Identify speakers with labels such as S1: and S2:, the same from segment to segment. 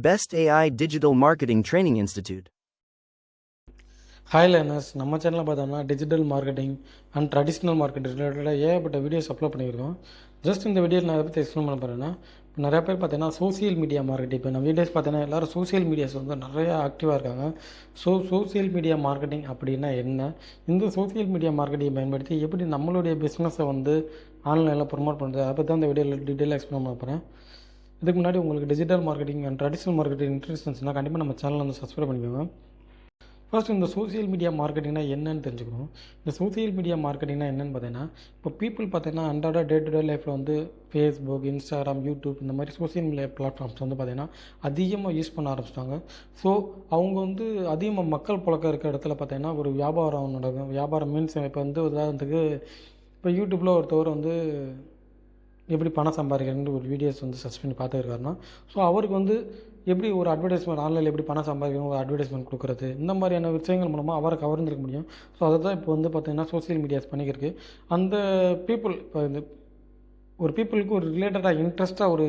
S1: Best AI Digital Marketing Training Institute.
S2: Hi learners, நம்ம சேனலில் பார்த்தோம்னா digital marketing and traditional marketing ரிலேட்டடாக ஏகப்பட்ட வீடியோஸ் அப்லோட் பண்ணியிருக்கோம். ஜஸ்ட் இந்த வீடியோவில் நான் எதை பற்றி எக்ஸ்பிளைன் பண்ண போகிறேன்னா, இப்போ நிறையா பேர் பார்த்தீங்கன்னா சோசியல் மீடியா மார்க்கெட்டிங், இப்போ நம்ம வீடியோஸ் பார்த்தீங்கன்னா எல்லோரும் சோசியல் மீடியாஸ் வந்து நிறையா ஆக்டிவாக இருக்காங்க. சோசியல் மீடியா மார்க்கெட்டிங் அப்படின்னா என்ன, இந்த சோசியல் மீடியா மார்க்கெட்டிங்கை பயன்படுத்தி எப்படி நம்மளுடைய பிஸ்னஸை வந்து ஆன்லைனில் ப்ரொமோட் பண்ணுறது, அதை பற்றி தான் இந்த வீடியோவில் டீட்டெயிலாக எக்ஸ்பிளைன் பண்ண போகிறேன். இதுக்கு முன்னாடி உங்களுக்கு digital marketing and traditional marketing interest இருந்துச்சுன்னா கண்டிப்பாக நம்ம சேனலை வந்து சப்ஸ்கிரைப் பண்ணிக்கோங்க. ஃபர்ஸ்ட் இந்த சோசியல் மீடியா மார்க்கெட்டிங்னா என்னன்னு தெரிஞ்சுக்கணும். இந்த சோசியல் மீடியா மார்க்கெட்டிங்னா என்னென்னு பார்த்தீங்கன்னா, இப்போ பீப்புள் பார்த்தீங்கன்னா அன்றாட டே டு டே லைஃப்பில் வந்து ஃபேஸ்புக், இன்ஸ்டாகிராம், யூடியூப் இந்த மாதிரி சோசியல் மீடியா பிளாட்ஃபார்ம்ஸ் வந்து பார்த்திங்கன்னா அதிகமாக யூஸ் பண்ண ஆரம்பிச்சிட்டாங்க. ஸோ அவங்க வந்து அதிகமாக மக்கள் புழக்கம் இருக்கிற இடத்துல பார்த்தீங்கன்னா ஒரு வியாபாரம் நடக்கும். வியாபாரம் மீன்ஸ் இப்போ வந்து உதாரணத்துக்கு இப்போ யூடியூப்பில் ஒருத்தவர் வந்து எப்படி பணம் சம்பாதிக்கிறேன்னு ஒரு வீடியோஸ் வந்து சர்ச் பண்ணி பார்த்துருக்காருன்னா, ஸோ அவருக்கு வந்து எப்படி ஒரு அட்வர்டைஸ்மெண்ட் ஆன்லைனில் எப்படி பணம் சம்பாதிக்கணும், ஒரு அட்வர்டைஸ்மெண்ட் கொடுக்குறது, இந்த மாதிரியான விஷயங்கள் மூலமாக அவரை கவர்ந்துருக்க முடியும். ஸோ அதை தான் இப்போ வந்து பார்த்திங்கன்னா சோசியல் மீடியாஸ் பண்ணிக்கிருக்கு. அந்த பீப்புள் இப்போ இந்த ஒரு பீப்புளுக்கு ஒரு ரிலேட்டடாக இன்ட்ரெஸ்ட்டாக ஒரு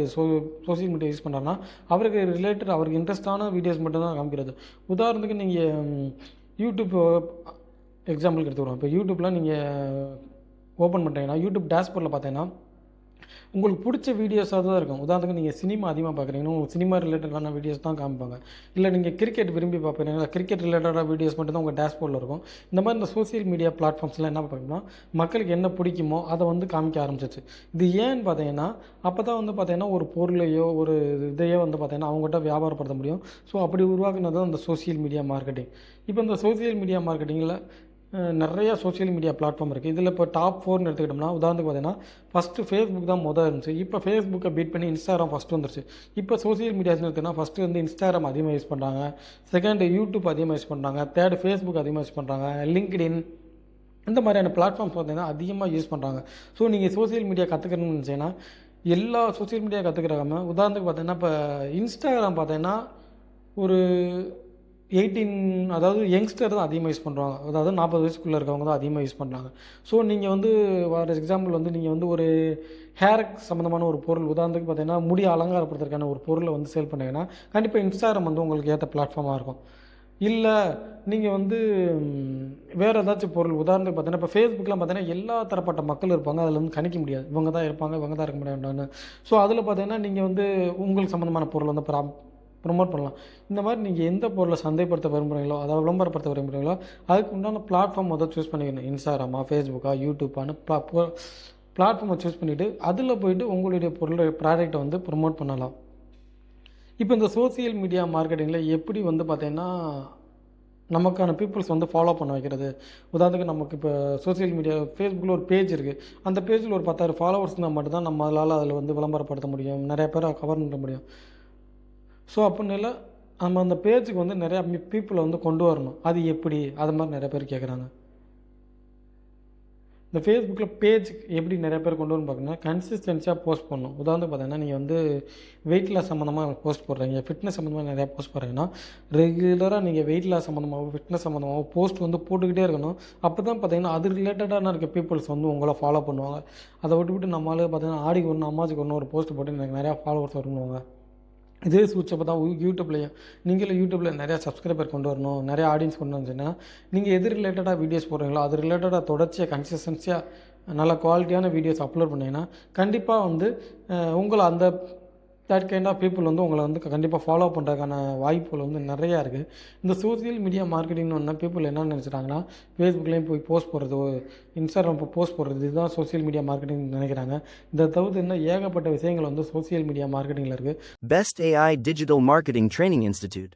S2: சோசியல் மீடியா யூஸ் பண்ணுறாங்கன்னா அவருக்கு இன்ட்ரெஸ்டான வீடியோஸ் மட்டும்தான் காமிக்கிறது. உதாரணத்துக்கு நீங்கள் யூடியூப் எக்ஸாம்பிளுக்கு எடுத்துக்கிறோம். இப்போ யூடியூப்பில் நீங்கள் ஓப்பன் பண்ணுறீங்கன்னா யூடியூப் டேஷ்போர்டில் பார்த்தீங்கன்னா உங்களுக்கு பிடிச்ச வீடியோஸாக தான் இருக்கும். உதாரணத்துக்கு நீங்கள் சினிமா அதிகமாக பார்க்குறீங்கன்னா உங்களுக்கு சினிமா ரிலேட்டடான வீடியோஸ் தான் காமிப்பாங்க. இல்லை நீங்கள் கிரிக்கெட் விரும்பி பார்க்குறீங்களா, கிரிக்கெட் ரிலேட்டடான வீடியோஸ் மட்டும் தான் உங்கள் டேஷ்போர்டில் இருக்கும். இந்த மாதிரி இந்த சோசியல் மீடியா பிளாட்ஃபார்ம்ஸ்லாம் என்ன பார்க்கணும்னா, மக்களுக்கு என்ன பிடிக்குமோ அதை வந்து காமிக்க ஆரம்பிச்சிச்சு. இது ஏன்னு பார்த்தீங்கன்னா, அப்போ தான் வந்து பார்த்தீங்கன்னா ஒரு பொருளையோ ஒரு இதையோ வந்து பார்த்தீங்கன்னா அவங்ககிட்ட வியாபாரப்படுத்த முடியும். ஸோ அப்படி உருவாக்குனது தான் இந்த சோசியல் மீடியா மார்க்கெட்டிங். இப்போ இந்த சோசியல் மீடியா மார்க்கெட்டிங்கில் நிறையா சோசியல் மீடியா பிளாட்ஃபார்ம் இருக்குது. இதில் இப்போ டாப் 4ன்னு எடுத்துக்கிட்டோம்னா, உதாரணத்துக்கு பார்த்தீங்கன்னா ஃபஸ்ட்டு ஃபேஸ்புக் தான் இருந்துச்சு. இப்போ ஃபேஸ்புக்கை பீட் பண்ணி இன்ஸ்டாகிராம் ஃபஸ்ட்டு வந்துருச்சு. இப்போ சோசியல் மீடியாஸ்னு எடுத்துன்னா ஃபஸ்ட்டு வந்து இன்ஸ்டாகிராம் அதிகமாக யூஸ் பண்ணுறாங்க, செகண்டு யூடியூப் அதிகமாக யூஸ் பண்ணுறாங்க, தேர்டு ஃபேஸ்புக் அதிகமாக யூஸ் பண்ணுறாங்க, லிங்க்டின் இந்த மாதிரியான பிளாட்ஃபார்ம்ஸ் பார்த்தீங்கன்னா அதிகமாக யூஸ் பண்ணுறாங்க. ஸோ நீங்கள் சோசியல் மீடியா கற்றுக்கணும்னு நினச்சிங்கன்னா எல்லா சோசியல் மீடியா கற்றுக்கிறாம, உதாரணத்துக்கு பார்த்தீங்கன்னா இப்போ இன்ஸ்டாகிராம் பார்த்தீங்கன்னா ஒரு 18 அதாவது யங்ஸ்டர் தான் அதிகமாக யூஸ் பண்ணுறாங்க. அதாவது 40 வயசுக்குள்ளே இருக்கவங்க தான் அதிகமாக யூஸ் பண்ணுறாங்க. ஸோ நீங்கள் வந்து ஃபார் எக்ஸாம்பிள் வந்து நீங்கள் வந்து ஒரு ஹேர் சம்மந்தமான ஒரு பொருள், உதாரணத்துக்கு பார்த்தீங்கன்னா முடி அலங்காரப்படுத்துறதுக்கான ஒரு பொருளை வந்து சேல் பண்ணீங்கன்னா கண்டிப்பாக இன்ஸ்டாகிராம் வந்து உங்களுக்கு ஏற்ற பிளாட்ஃபார்மாக இருக்கும். இல்லை நீங்கள் வந்து வேறு ஏதாச்சும் பொருள், உதாரணத்துக்கு பார்த்தீங்கன்னா இப்போ ஃபேஸ்புக்கில் பார்த்தீங்கன்னா எல்லா தரப்பட்ட மக்கள் இருப்பாங்க. அதில் வந்து கணிக்க முடியாது, இவங்க தான் இருப்பாங்க, இவங்க தான் இருக்க முடியாதுன்னு. ஸோ அதில் பார்த்தீங்கன்னா நீங்கள் வந்து உங்களுக்கு சம்மந்தமான பொருள் வந்து ப்ரொமோட் பண்ணலாம். இந்த மாதிரி நீங்கள் எந்த பொருளை சந்தைப்படுத்த விரும்புகிறீங்களோ, அதாவது விளம்பரப்படுத்த விரும்புகிறீங்களோ அதுக்கு உண்டான பிளாட்ஃபார்ம் முதல் சூஸ் பண்ணிக்கணும். இன்ஸ்டாகிராமா, ஃபேஸ்புக்கா, யூடியூப்பான பிளாட்ஃபார்மை சூஸ் பண்ணிவிட்டு அதில் போய்ட்டு உங்களுடைய ப்ராடக்ட்டை வந்து ப்ரொமோட் பண்ணலாம். இப்போ இந்த சோசியல் மீடியா மார்க்கெட்டிங்கில் எப்படி வந்து பார்த்திங்கன்னா நமக்கான பீப்புள்ஸ் வந்து ஃபாலோ பண்ண வைக்கிறது. உதாரணத்துக்கு நமக்கு இப்போ சோசியல் மீடியா ஃபேஸ்புக்கில் ஒரு பேஜ் இருக்குது. அந்த பேஜில் ஒரு 10,000 ஃபாலோவர்ஸ் இருந்தால் மட்டும்தான் நம்மளால் அதில் வந்து விளம்பரப்படுத்த முடியும், நிறைய பேரை கவர் பண்ண முடியும். ஸோ அப்படின்னால நம்ம அந்த பேஜுக்கு வந்து நிறையா பீப்புளை வந்து கொண்டு வரணும். அது எப்படி, அது மாதிரி நிறைய பேர் கேட்குறாங்க. இந்த ஃபேஸ்புக்கில் பேஜ் எப்படி நிறைய பேர் கொண்டு வரணும் பார்த்தீங்கன்னா, கன்சிஸ்டன்சியாக போஸ்ட் பண்ணணும். உதாரணத்துக்கு பார்த்தீங்கன்னா நீங்கள் வந்து வெயிட் லாஸ் சம்மந்தமாக போஸ்ட் போடுறீங்க, ஃபிட்னஸ் சம்மந்தமாக நிறையா போஸ்ட் போடுறீங்கன்னா ரெகுலராக நீங்கள் வெயிட் லாஸ் சம்மந்தமாகவும் ஃபிட்னஸ் சம்மந்தமாகவும் போஸ்ட் வந்து போட்டுக்கிட்டே இருக்கணும். அப்போ தான் பார்த்தீங்கன்னா அது ரிலேட்டடான இருக்க பீப்புள்ஸ் வந்து உங்களை ஃபாலோ பண்ணுவாங்க. அதை விட்டுவிட்டு நம்மளால பார்த்தீங்கன்னா ஆடிக்கு ஒன்று அம்மாச்சிக்கு ஒன்று ஒரு போஸ்ட் போட்டு எனக்கு நிறையா ஃபாலோவர்ஸ் வருவாங்க. இதே சூச்சப்போ தான் யூடியூப்லேயும் நீங்களும் யூடியூப்பில் நிறையா சப்ஸ்கிரைபர் கொண்டு வரணும், நிறையா ஆடியன்ஸ் கொண்டு வந்துச்சுன்னா நீங்கள் எது ரிலேட்டடாக வீடியோஸ் போடுறீங்களோ அது ரிலேட்டடாக தொடர்ச்சியாக கன்சிஸ்டன்சியாக நல்ல குவாலிட்டியான வீடியோஸ் அப்லோட் பண்ணிங்கன்னா கண்டிப்பாக வந்து உங்களை அந்த தட் கைண்ட் ஆஃப் பீப்புள் வந்து உங்களை வந்து கண்டிப்பாக ஃபாலோ பண்ணுறதுக்கான வாய்ப்புகள் வந்து நிறையா இருக்குது. இந்த சோசியல் மீடியா மார்க்கெட்டிங்னு ஒன்று பீப்புள் என்ன நினச்சிட்டாங்கன்னா, ஃபேஸ்புக்லேயும் போய் போஸ்ட் போடுறது, இன்ஸ்டாகிராம் போஸ்ட் போடுறது, இதுதான் சோசியல் மீடியா மார்க்கெட்டிங் நினைக்கிறாங்க. இதை தவிர்த்து இன்னும் ஏகப்பட்ட விஷயங்கள் வந்து சோசியல் மீடியா மார்க்கெட்டிங்கில் இருக்குது.
S1: Best AI Digital Marketing Training Institute.